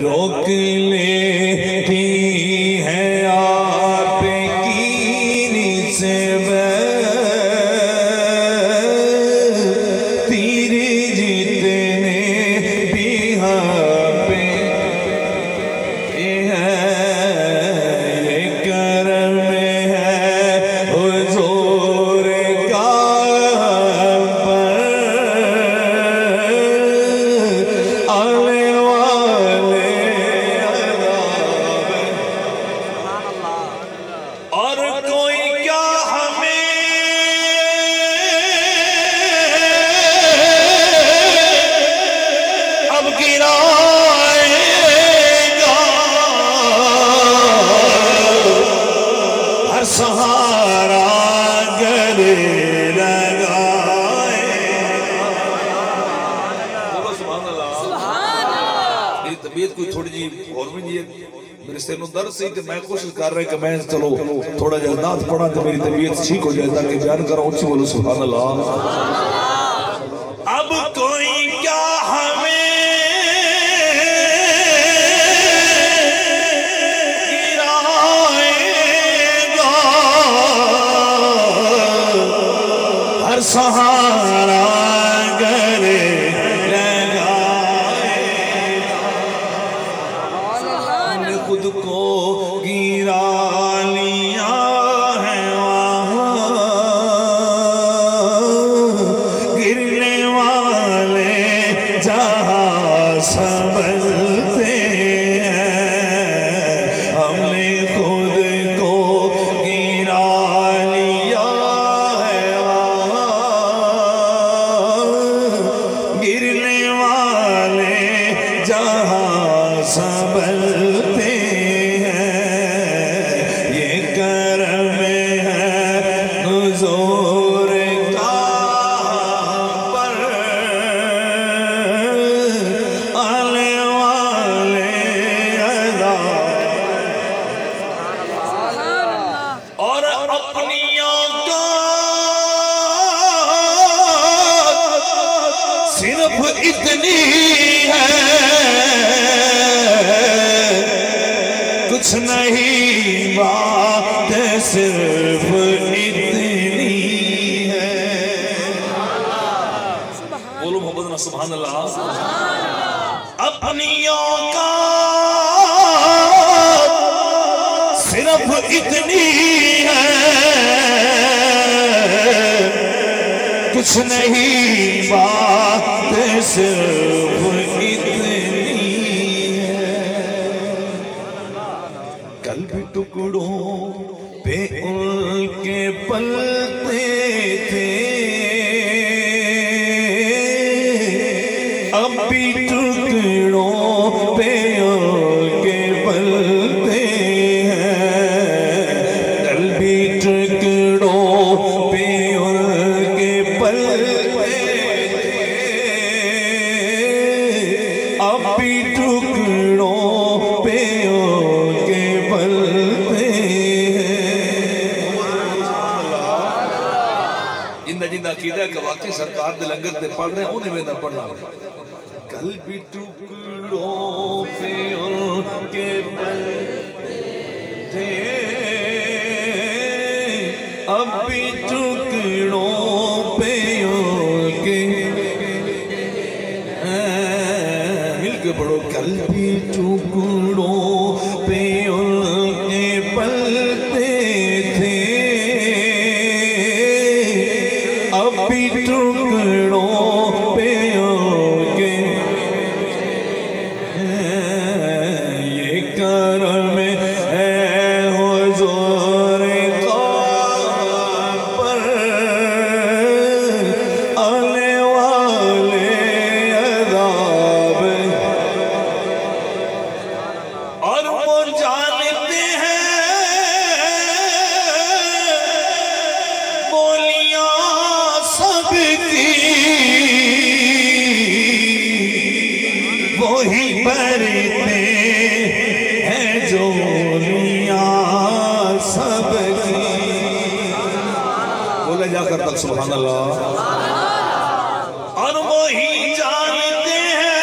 रोक लेती है आपकी निस्बत तीर जितने भी पे है ये करम है हुजूर का पर आने वाले और कोई क्या हमें अब गिराएगा हर सहारा गले लगाए। मेरी तबीयत कोई थोड़ी जी और भी नहीं है, मेरे सिर में दर्द से मैं कोशिश कर रहा कि मैं चलो थोड़ा जहा नाथ पढ़ा तो मेरी तबीयत ठीक हो जाए ताकि बयान करो ऊंची बोलो सुभान अल्लाह। अब कोई क्या हमें गिराएगा हर सहारा गले खुद को गिरा लिया है वहाँ गिरने वाले जहाँ संभलते हैं हमने खुद को गिरा लिया है वहाँ गिरने वाले जहाँ संभलते और अपनियों का सिर्फ इतनी है कुछ नहीं बात सिर्फ इतनी है। बोलो मोहम्मद ना सुभान अल्लाह। अपनियों का सिर्फ इतनी है कुछ नहीं बात सिर्फ इतनी है। कल भी टुकड़ों पे उनके पलते थे अब भी टुकड़ों पे उनके पलते अब भी टुकड़ों पे उनके पलते जिंदा जिंदा कीदा का वाकई सरकार दे लंगर ते पढ़ रहे उन्हें में ना पढ़ना। कल भी टुकड़ों पे उनके पलते अब भी टुकड़ों पे उनके पढ़ो। कल भी टुकड़ों पे उनके पलते थे अब भी टुकड़ों पे उनके ये करम है हुजूर का पर आने वाले अज़ाब और वो जानते हैं बोलियां सबकी वही भरते हैं जोलियां सबकी। बोले जाकर तक सुभान अल्लाह। और वही जानते हैं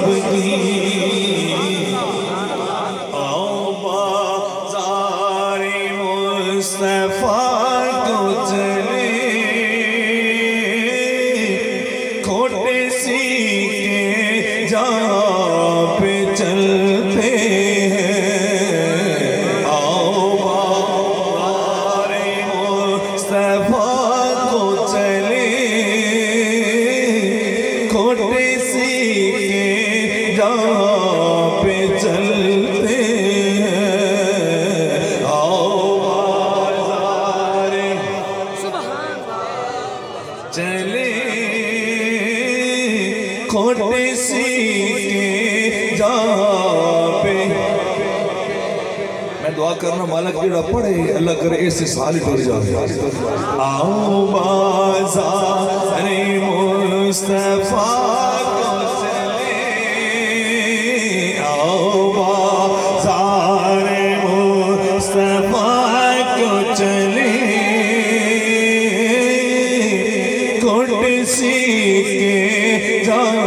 सबकी आओ बाज़ारे मुस्तफ़ा को चले खोटे सीके जहाँ पे चलते हैं आओ बाज़ारे मुस्तफ़ा को चले खोटे सीके जहाँ पे चलते हैं आओ बाज़ारे चले खोटे सीके जहाँ पे मैं दुआ करना मालिक जेड़ा पढ़े अल्लाह करे ऐसे साल टुर जाए आओ बाज़ारे मुस्तफ़ा को चले आओ बाज़ारे मुस्तफ़ा को चले खोटे सीके जहाँ